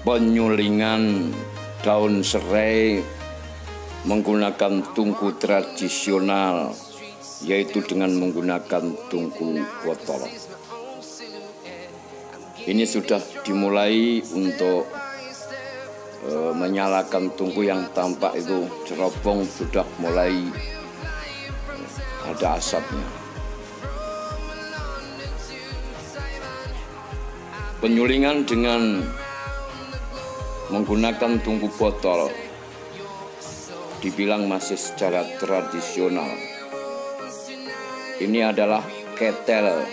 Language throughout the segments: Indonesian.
penyulingan daun serai menggunakan tungku tradisional, yaitu dengan menggunakan tungku botol. Ini sudah dimulai untuk menyalakan tungku yang tampak itu cerobong, sudah mulai ada asapnya. Penyulingan dengan menggunakan tungku botol dibilang masih secara tradisional. Ini adalah ketel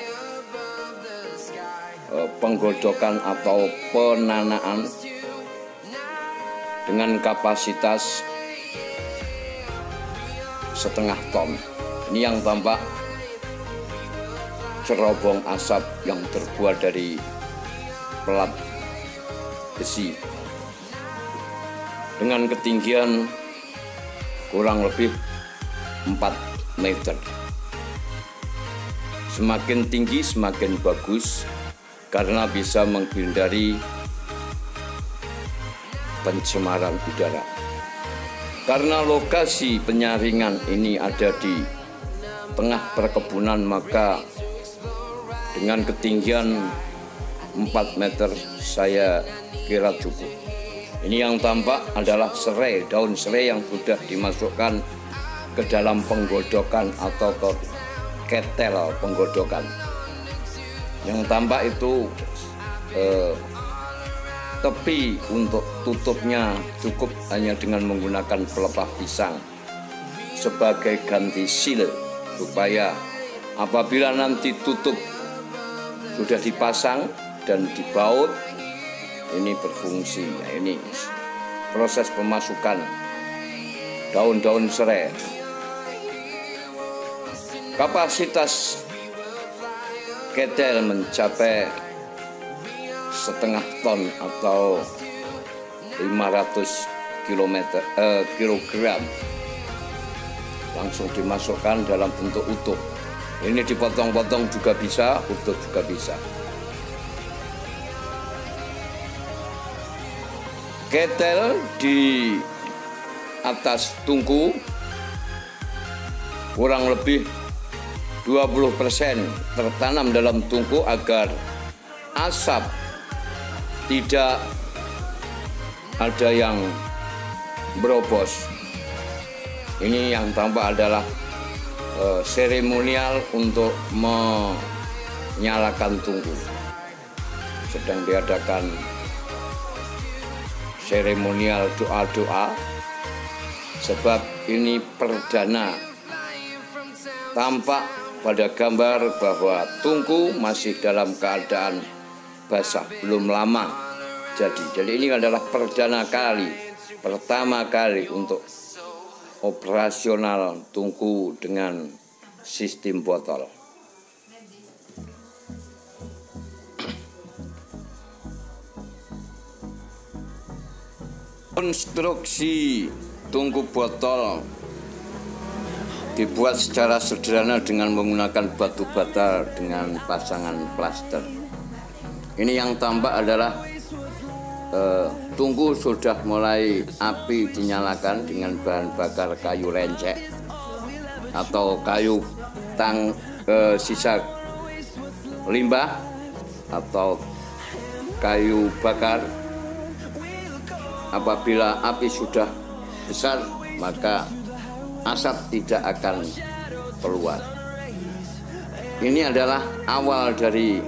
penggodokan atau penanaan dengan kapasitas setengah ton. Ini yang tampak cerobong asap yang terbuat dari pelat besi dengan ketinggian kurang lebih 4 meter. Semakin tinggi semakin bagus karena bisa menghindari pencemaran udara. Karena lokasi penyaringan ini ada di tengah perkebunan, maka dengan ketinggian 4 meter saya kira cukup. Ini yang tampak adalah serai, daun serai yang sudah dimasukkan ke dalam penggodokan atau ke ketel penggodokan. Yang tampak itu tepi untuk tutupnya cukup hanya dengan menggunakan pelepah pisang sebagai ganti sil, supaya apabila nanti tutup sudah dipasang dan dibaut, ini berfungsi. Nah, ini proses pemasukan daun-daun serai. Kapasitas ketel mencapai setengah ton atau 500 kilogram. Langsung dimasukkan dalam bentuk utuh. Ini dipotong-potong juga bisa, utuh juga bisa. Ketel di atas tungku kurang lebih 20% tertanam dalam tungku agar asap tidak ada yang berobos. Ini yang tampak adalah seremonial untuk menyalakan tungku. Sedang diadakan seremonial doa-doa, sebab ini perdana. Tampak pada gambar bahwa tungku masih dalam keadaan basah, belum lama jadi ini adalah pertama kali untuk operasional tungku dengan sistem botol. Konstruksi tungku botol dibuat secara sederhana dengan menggunakan batu bata dengan pasangan plaster. Ini yang tampak adalah tungku sudah mulai api dinyalakan dengan bahan bakar kayu rencek atau kayu sisa limbah atau kayu bakar. Apabila api sudah besar, maka asap tidak akan keluar. Ini adalah awal dari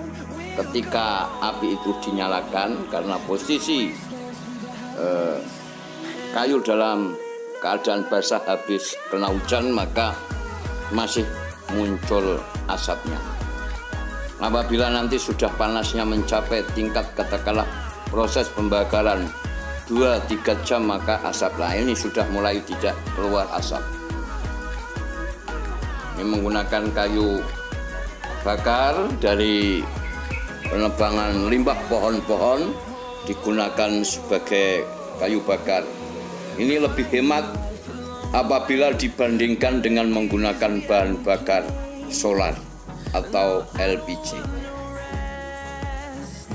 ketika api itu dinyalakan, karena posisi kayu dalam keadaan basah habis kena hujan, maka masih muncul asapnya. Apabila nanti sudah panasnya mencapai tingkat katakanlah proses pembakaran 2-3 jam, maka asap lain ini sudah mulai tidak keluar asap. Ini menggunakan kayu bakar dari penebangan limbah pohon-pohon, digunakan sebagai kayu bakar. Ini lebih hemat apabila dibandingkan dengan menggunakan bahan bakar solar atau LPG.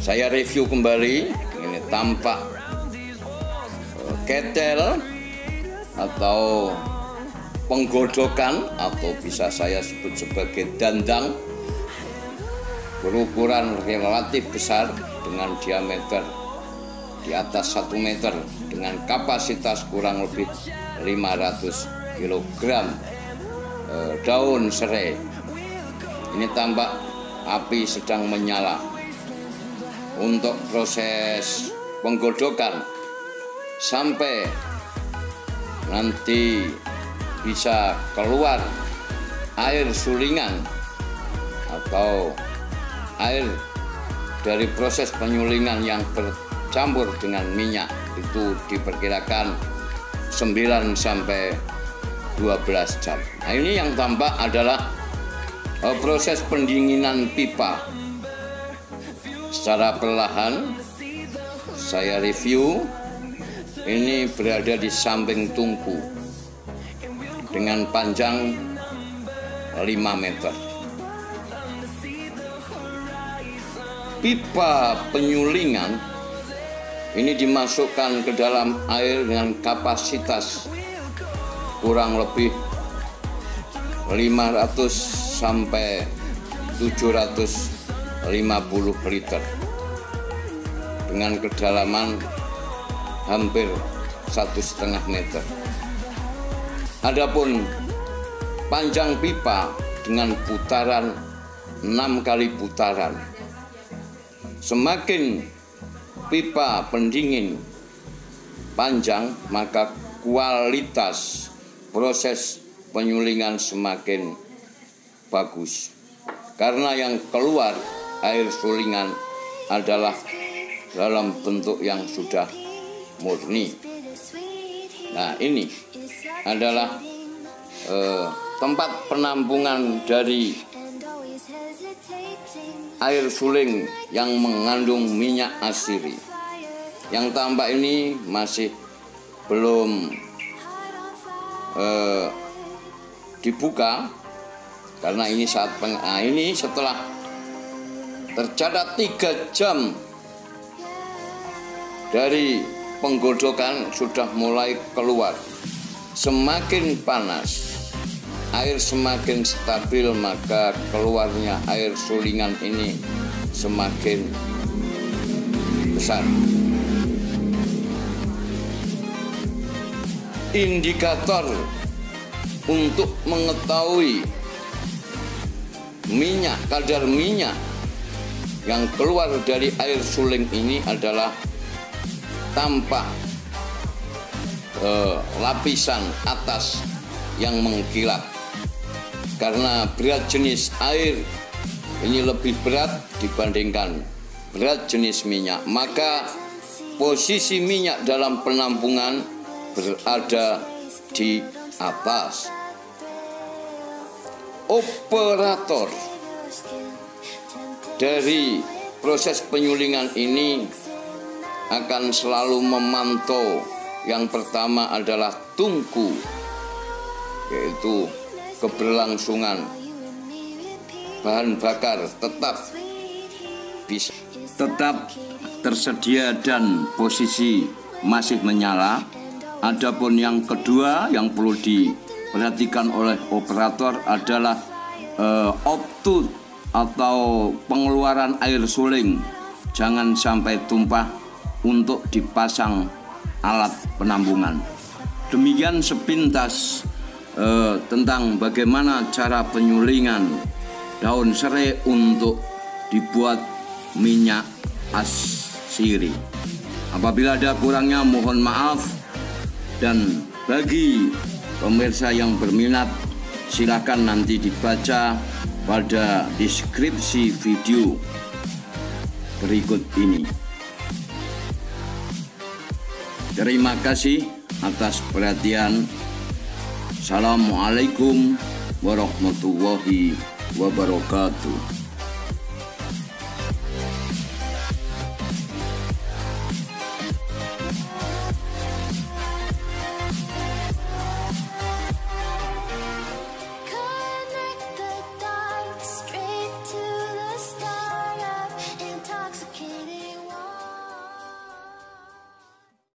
Saya review kembali, ini tampak ketel atau penggodokan, atau bisa saya sebut sebagai dandang, berukuran relatif besar dengan diameter di atas 1 meter dengan kapasitas kurang lebih 500 kg daun serai. Ini tampak api sedang menyala. Untuk proses penggodokan sampai nanti bisa keluar air sulingan atau air dari proses penyulingan yang bercampur dengan minyak, itu diperkirakan 9 sampai 12 jam. Nah, ini yang tampak adalah proses pendinginan pipa. Secara perlahan saya review, ini berada di samping tungku dengan panjang 5 meter. Pipa penyulingan ini dimasukkan ke dalam air dengan kapasitas kurang lebih 500 sampai 750 liter dengan kedalaman hampir 1,5 meter. Adapun panjang pipa dengan putaran 6 kali putaran. Semakin pipa pendingin panjang, maka kualitas proses penyulingan semakin bagus, karena yang keluar air sulingan adalah dalam bentuk yang sudah murni. Nah, ini adalah tempat penampungan dari air suling yang mengandung minyak asiri. Yang tampak ini masih belum dibuka karena ini ini setelah tercatat 3 jam dari penggodokan sudah mulai keluar. Semakin panas, air semakin stabil, maka keluarnya air sulingan ini semakin besar. Indikator untuk mengetahui kadar minyak yang keluar dari air suling ini adalah tampak lapisan atas yang mengkilap, karena berat jenis air ini lebih berat dibandingkan berat jenis minyak, maka posisi minyak dalam penampungan berada di atas. Operator dari proses penyulingan ini akan selalu memantau, yang pertama adalah tungku, yaitu keberlangsungan bahan bakar tetap tersedia dan posisi masih menyala. Adapun yang kedua yang perlu diperhatikan oleh operator adalah output atau pengeluaran air suling, jangan sampai tumpah untuk dipasang alat penampungan. Demikian sepintas tentang bagaimana cara penyulingan daun serai untuk dibuat minyak asiri. Apabila ada kurangnya mohon maaf, dan bagi pemirsa yang berminat silakan nanti dibaca pada deskripsi video berikut ini. Terima kasih atas perhatian. Assalamualaikum warahmatullahi wabarakatuh.